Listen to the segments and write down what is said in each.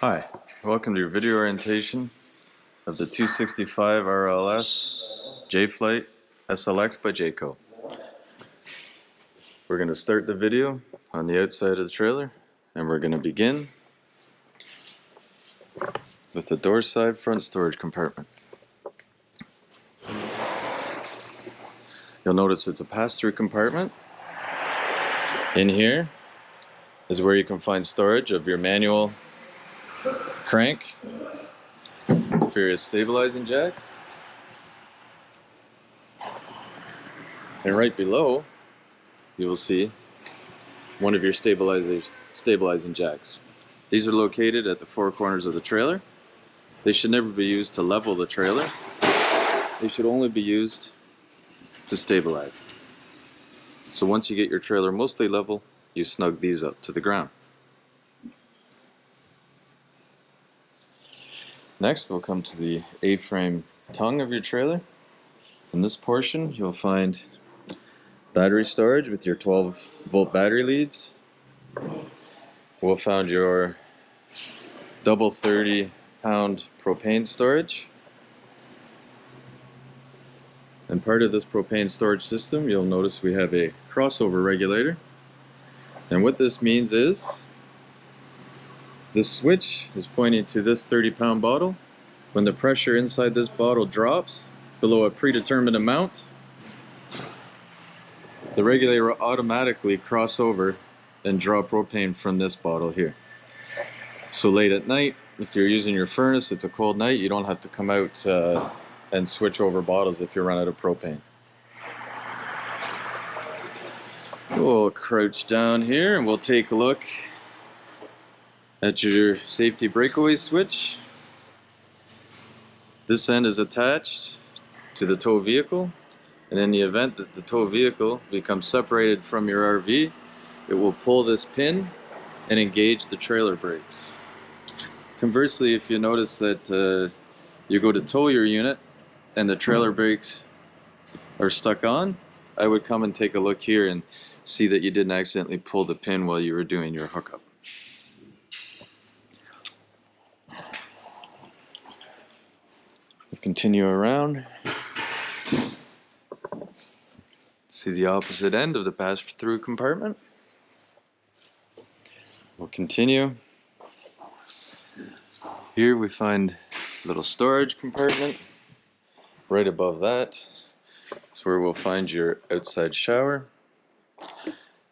Hi, welcome to your video orientation of the 265RLS Jay Flight SLX by Jayco. We're going to start the video on the outside of the trailer, and we're going to begin with the door side front storage compartment. You'll notice it's a pass-through compartment. In here is where you can find storage of your manual crank for your stabilizing jacks, and right below you will see one of your stabilizing jacks. These are located at the four corners of the trailer. They should never be used to level the trailer. They should only be used to stabilize. So once you get your trailer mostly level, you snug these up to the ground. Next, we'll come to the A-frame tongue of your trailer. In this portion, you'll find battery storage with your 12-volt battery leads. We'll find your double 30-pound propane storage. And part of this propane storage system, you'll notice we have a crossover regulator. And what this means is, this switch is pointing to this 30-pound bottle. When the pressure inside this bottle drops below a predetermined amount, the regulator will automatically cross over and draw propane from this bottle here. So late at night, if you're using your furnace, it's a cold night, you don't have to come out and switch over bottles if you run out of propane. We'll crouch down here and we'll take a look at your safety breakaway switch. This end is attached to the tow vehicle, and in the event that the tow vehicle becomes separated from your RV, it will pull this pin and engage the trailer brakes. Conversely, if you notice that you go to tow your unit and the trailer brakes are stuck on, I would come and take a look here and see that you didn't accidentally pull the pin while you were doing your hookup. Continue around. See the opposite end of the pass-through compartment. We'll continue. Here we find a little storage compartment. Right above that is where we'll find your outside shower,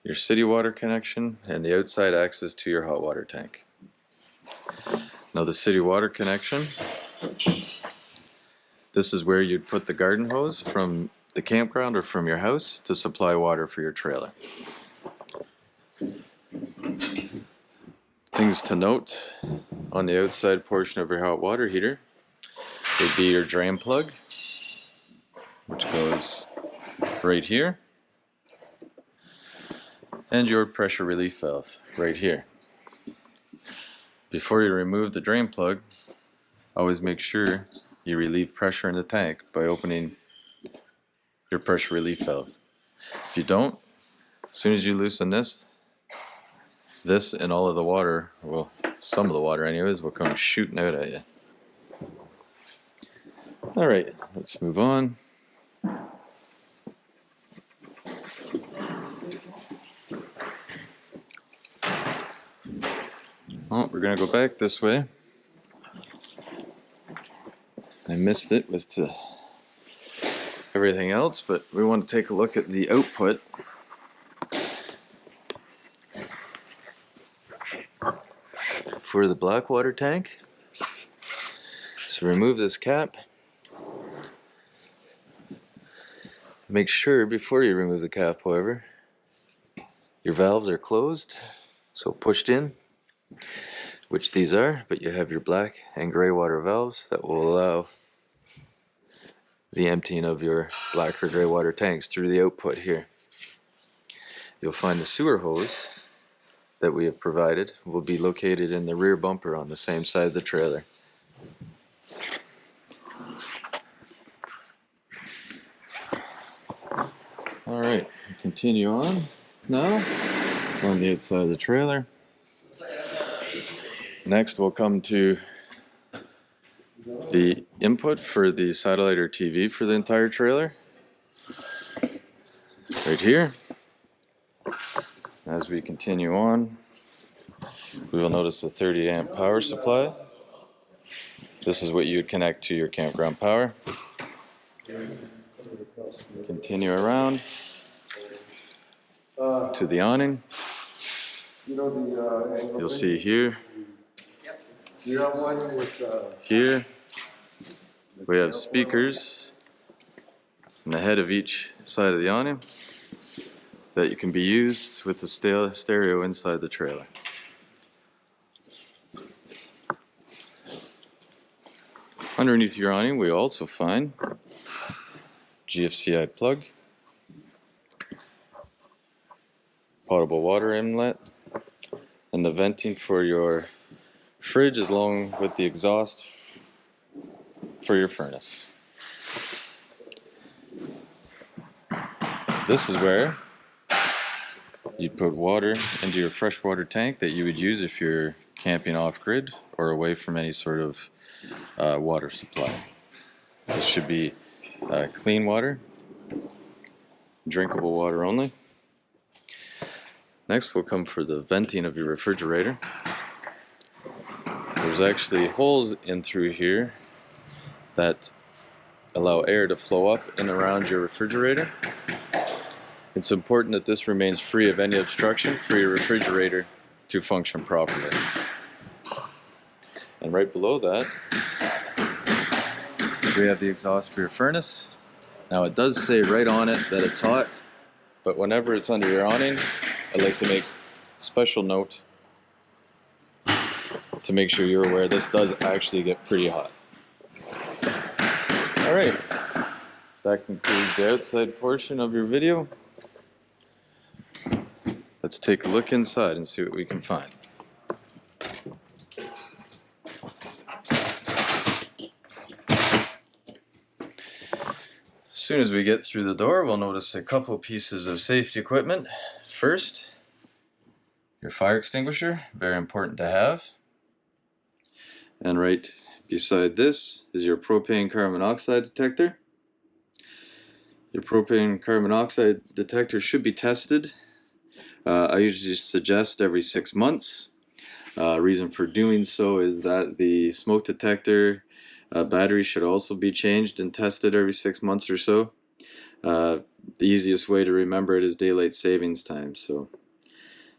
your city water connection, and the outside access to your hot water tank. Now the city water connection, this is where you'd put the garden hose from the campground or from your house to supply water for your trailer. Things to note on the outside portion of your hot water heater would be your drain plug, which goes right here, and your pressure relief valve right here. Before you remove the drain plug, always make sure you relieve pressure in the tank by opening your pressure relief valve. If you don't, as soon as you loosen this and all of the water, well, some of the water anyways, will come shooting out at you. Alright, let's move on. Oh, we're going to go back this way. I missed it with everything else, but we want to take a look at the output for the black water tank. So remove this cap. Make sure before you remove the cap, however, your valves are closed, so pushed in, which these are, but you have your black and gray water valves that will allow the emptying of your black or gray water tanks through the output here. You'll find the sewer hose that we have provided will be located in the rear bumper on the same side of the trailer. Alright, continue on now on the outside of the trailer. Next we'll come to the input for the satellite or TV for the entire trailer. Right here. As we continue on, we will notice a 30 amp power supply. This is what you would connect to your campground power. Continue around to the awning. You'll see here, here we have speakers in the head of each side of the awning that you can be used with the stereo inside the trailer. Underneath your awning we also find GFCI plug, potable water inlet, and the venting for your fridge along with the exhaust for your furnace. This is where you'd put water into your freshwater tank that you would use if you're camping off-grid or away from any sort of water supply. This should be clean water, drinkable water only. Next we'll come for the venting of your refrigerator. There's actually holes in through here that allow air to flow up and around your refrigerator. It's important that this remains free of any obstruction for your refrigerator to function properly. And right below that, we have the exhaust for your furnace. Now it does say right on it that it's hot, but whenever it's under your awning, I like to make special note to make sure you're aware this does actually get pretty hot. Alright, that concludes the outside portion of your video. Let's take a look inside and see what we can find. As soon as we get through the door, we'll notice a couple pieces of safety equipment. First, your fire extinguisher, very important to have. And right beside this is your propane carbon monoxide detector. Your propane carbon monoxide detector should be tested. I usually suggest every 6 months. Reason for doing so is that the smoke detector battery should also be changed and tested every 6 months or so. The easiest way to remember it is daylight savings time. So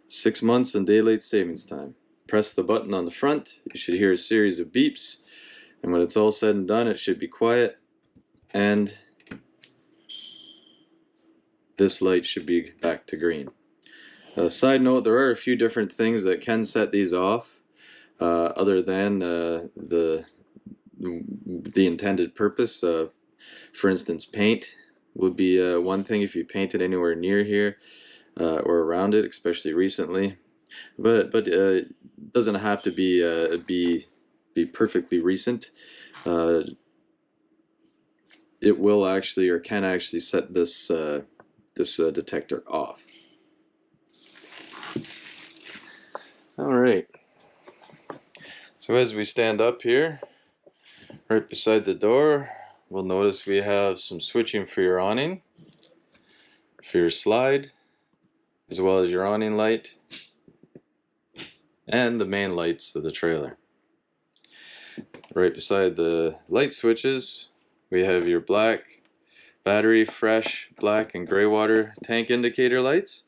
6 months and daylight savings time. Press the button on the front. You should hear a series of beeps. And when it's all said and done, it should be quiet. And this light should be back to green. Side note, there are a few different things that can set these off other than the intended purpose. For instance, paint would be one thing if you painted anywhere near here or around it, especially recently. But it doesn't have to be perfectly recent. It will actually or can actually set this detector off. Alright, so as we stand up here, right beside the door, we'll notice we have some switching for your awning, for your slide, as well as your awning light, and the main lights of the trailer. Right beside the light switches, we have your black battery, fresh, black, and gray water tank indicator lights,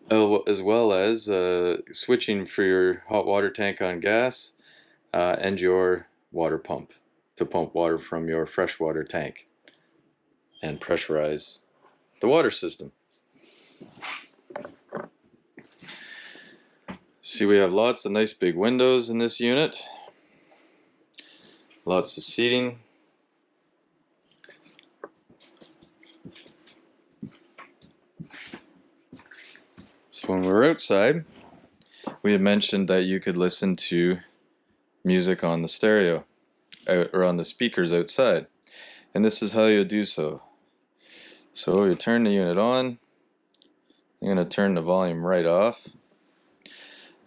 as well as switching for your hot water tank on gas and your water pump to pump water from your freshwater tank and pressurize the water system. See, we have lots of nice big windows in this unit, lots of seating. So when we're outside, we had mentioned that you could listen to music on the stereo or on the speakers outside, and this is how you do so. So you turn the unit on. I'm going to turn the volume right off.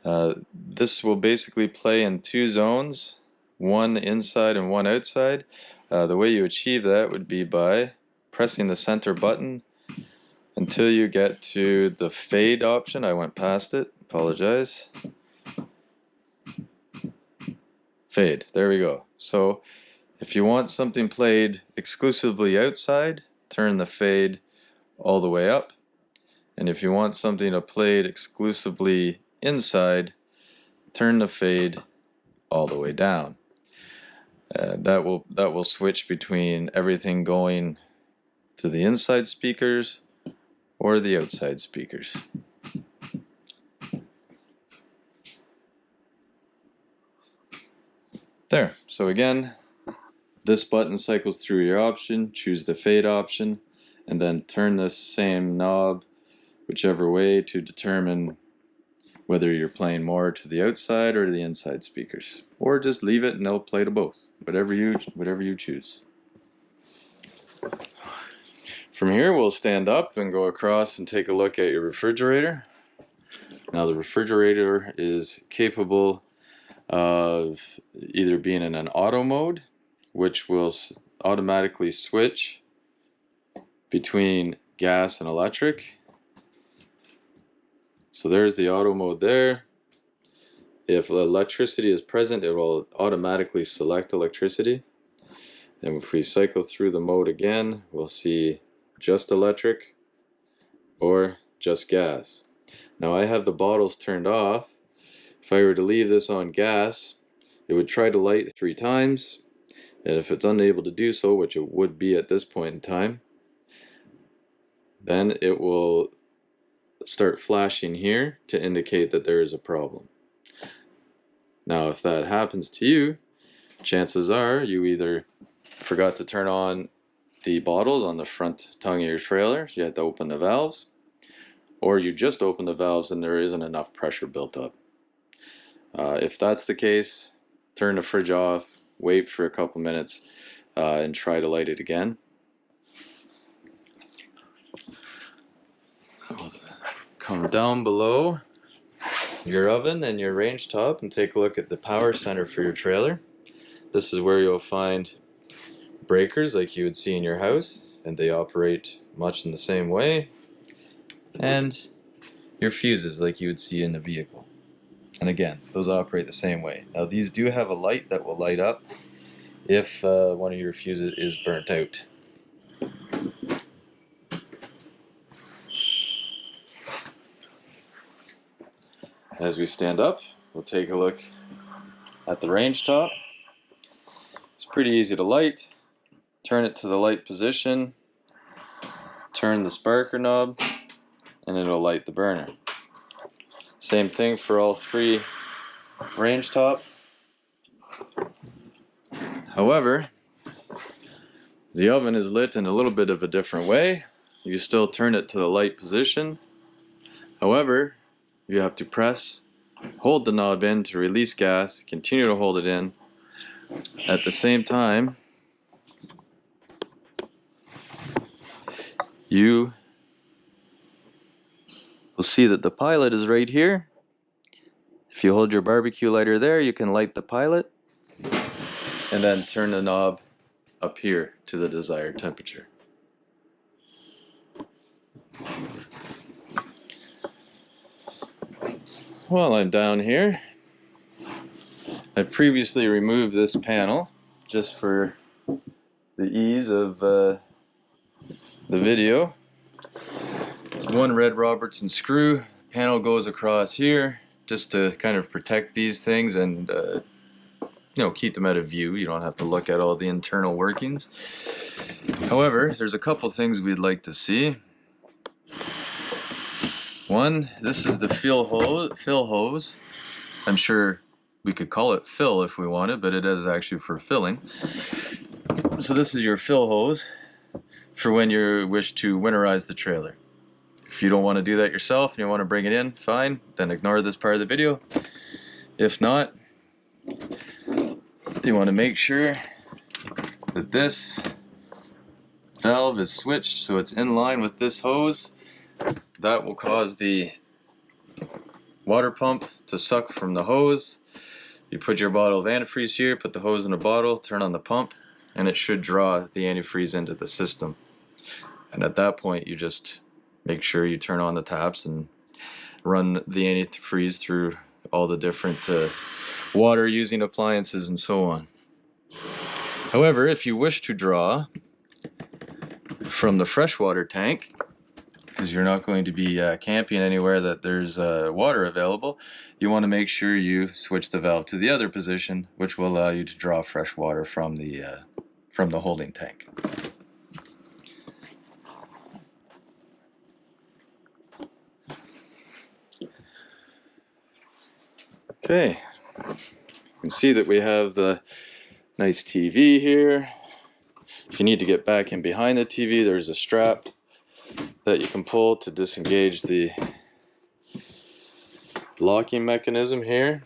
This will basically play in two zones, one inside and one outside. The way you achieve that would be by pressing the center button until you get to the fade option. I went past it, apologize. Fade, there we go. So if you want something played exclusively outside, turn the fade all the way up. And if you want something to played exclusively inside, turn the fade all the way down. That will switch between everything going to the inside speakers or the outside speakers. There. So again, this button cycles through your option, choose the fade option, and then turn this same knob whichever way to determine whether you're playing more to the outside or to the inside speakers. Or just leave it and they'll play to both, whatever you choose. From here we'll stand up and go across and take a look at your refrigerator. Now the refrigerator is capable of either being in an auto mode, which will automatically switch between gas and electric. So there's the auto mode there. If electricity is present, it will automatically select electricity. And if we cycle through the mode again, we'll see just electric or just gas. Now I have the bottles turned off. If I were to leave this on gas, it would try to light 3 times. And if it's unable to do so, which it would be at this point in time, then it will start flashing here to indicate that there is a problem. Now if that happens to you, chances are you either forgot to turn on the bottles on the front tongue of your trailer, so you had to open the valves, or you just opened the valves and there isn't enough pressure built up. If that's the case, turn the fridge off, wait for a couple minutes, and try to light it again. Come down below your oven and your range top and take a look at the power center for your trailer. This is where you'll find breakers like you would see in your house, and they operate much in the same way, and your fuses like you would see in a vehicle. And again, those operate the same way. Now these do have a light that will light up if one of your fuses is burnt out. As we stand up, we'll take a look at the range top. It's pretty easy to light. Turn it to the light position, turn the sparker knob, and it'll light the burner. Same thing for all 3 range top. However, the oven is lit in a little bit of a different way. You still turn it to the light position. However, you have to hold the knob in to release gas, continue to hold it in. At the same time, you will see that the pilot is right here. If you hold your barbecue lighter there, you can light the pilot and then turn the knob up here to the desired temperature. While I'm down here, I've previously removed this panel just for the ease of the video. It's one red Robertson screw. Panel goes across here just to kind of protect these things and keep them out of view. You don't have to look at all the internal workings. However, there's a couple things we'd like to see. One, this is the fill hose. I'm sure we could call it fill if we wanted, but it is actually for filling. So this is your fill hose for when you wish to winterize the trailer. If you don't want to do that yourself and you want to bring it in, fine, then ignore this part of the video. If not, you want to make sure that this valve is switched so it's in line with this hose. That will cause the water pump to suck from the hose. You put your bottle of antifreeze here, put the hose in a bottle, turn on the pump, and it should draw the antifreeze into the system. And at that point, you just make sure you turn on the taps and run the antifreeze through all the different water using appliances and so on. However, if you wish to draw from the freshwater tank, because you're not going to be camping anywhere that there's water available, you want to make sure you switch the valve to the other position, which will allow you to draw fresh water from the holding tank. Okay, you can see that we have the nice TV here. If you need to get back in behind the TV, there's a strap that you can pull to disengage the locking mechanism here.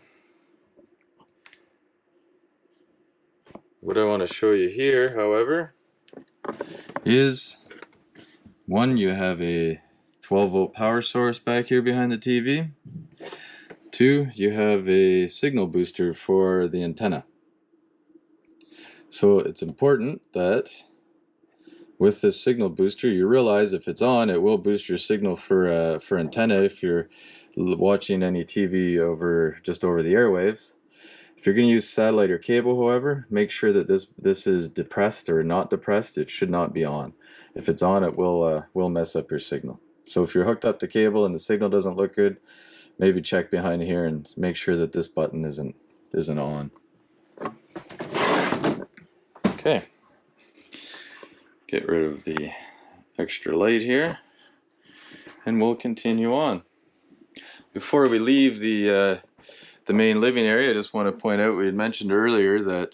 What I want to show you here, however, is one, you have a 12-volt power source back here behind the TV. Two, you have a signal booster for the antenna. So it's important that with this signal booster, you realize if it's on, it will boost your signal for antenna if you're watching any TV just over the airwaves. If you're going to use satellite or cable, however, make sure that this is depressed or not depressed. It should not be on. If it's on, it will mess up your signal. So if you're hooked up to cable and the signal doesn't look good, maybe check behind here and make sure that this button isn't on. Okay. Get rid of the extra light here, and we'll continue on. Before we leave the main living area, I just want to point out, we had mentioned earlier that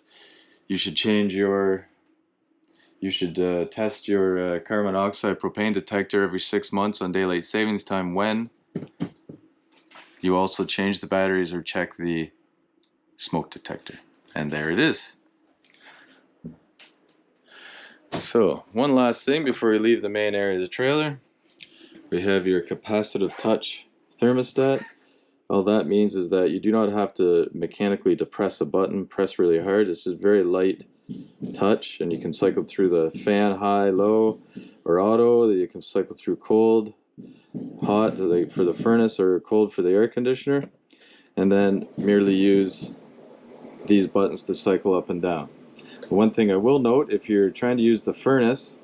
you should test your carbon monoxide propane detector every 6 months on daylight savings time when you also change the batteries or check the smoke detector. And there it is. So, one last thing before we leave the main area of the trailer. We have your capacitive touch thermostat. All that means is that you do not have to mechanically depress a button, press really hard. It's just very light touch, and you can cycle through the fan, high, low, or auto. You can cycle through cold, hot for the furnace, or cold for the air conditioner, and then merely use these buttons to cycle up and down. One thing I will note, if you're trying to use the furnace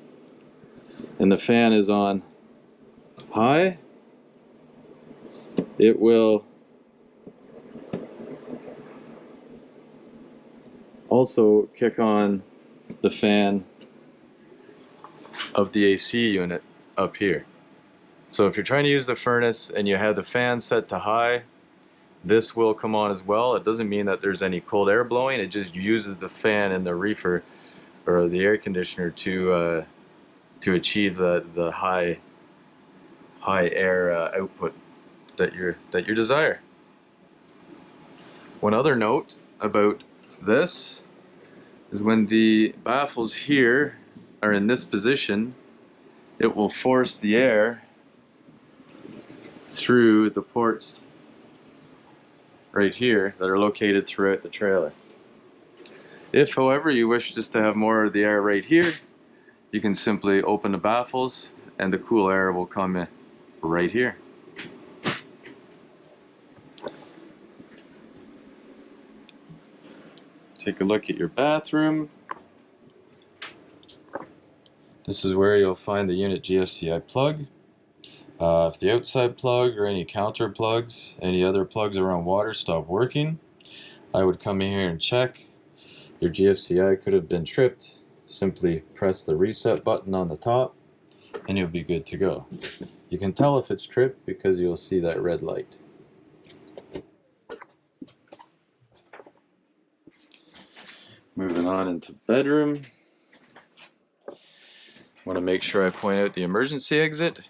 and the fan is on high, it will also kick on the fan of the AC unit up here. So if you're trying to use the furnace and you have the fan set to high, this will come on as well. It doesn't mean that there's any cold air blowing. It just uses the fan and the reefer or the air conditioner to achieve the high air output that you desire. One other note about this is when the baffles here are in this position, it will force the air through the ports right here that are located throughout the trailer. If, however, you wish just to have more of the air right here, you can simply open the baffles and the cool air will come in right here. Take a look at your bathroom. This is where you'll find the unit GFCI plug. If the outside plug or any counter plugs, any other plugs around water stop working, I would come in here and check. Your GFCI could have been tripped. Simply press the reset button on the top and you'll be good to go. You can tell if it's tripped because you'll see that red light. Moving on into bedroom. Want to make sure I point out the emergency exit.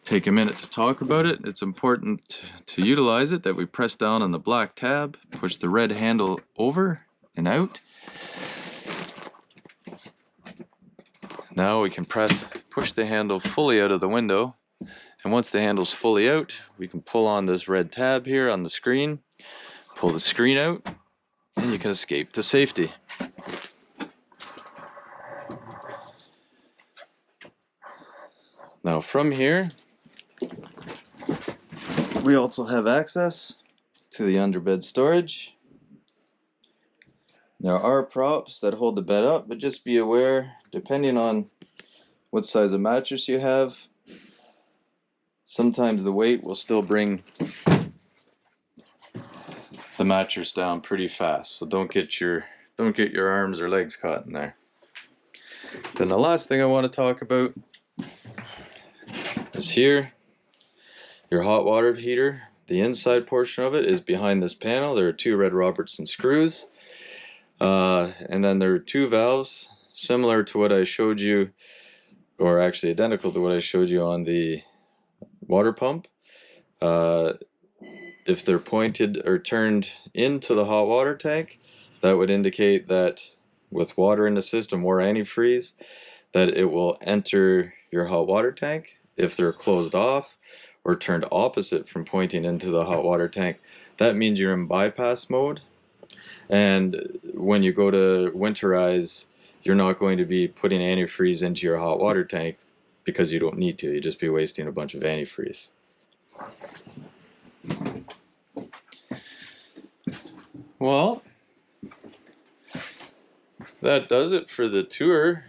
Take a minute to talk about it. It's important to utilize it that we press down on the black tab, push the red handle over and out. Now we can push the handle fully out of the window And once the handle's fully out, we can pull on this red tab here on the screen, pull the screen out, and you can escape to safety. Now from here, we also have access to the underbed storage. There are props that hold the bed up, but just be aware, depending on what size of mattress you have, sometimes the weight will still bring the mattress down pretty fast. So don't get your arms or legs caught in there. Then the last thing I want to talk about is here, your hot water heater. The inside portion of it is behind this panel. There are 2 red Robertson screws. And then there are 2 valves, similar to what I showed you, or actually identical to what I showed you on the water pump. If they're pointed or turned into the hot water tank, that would indicate that with water in the system or antifreeze, that it will enter your hot water tank. If they're closed off or turned opposite from pointing into the hot water tank, that means you're in bypass mode. And when you go to winterize, you're not going to be putting antifreeze into your hot water tank because you don't need to. You'd just be wasting a bunch of antifreeze. Well, that does it for the tour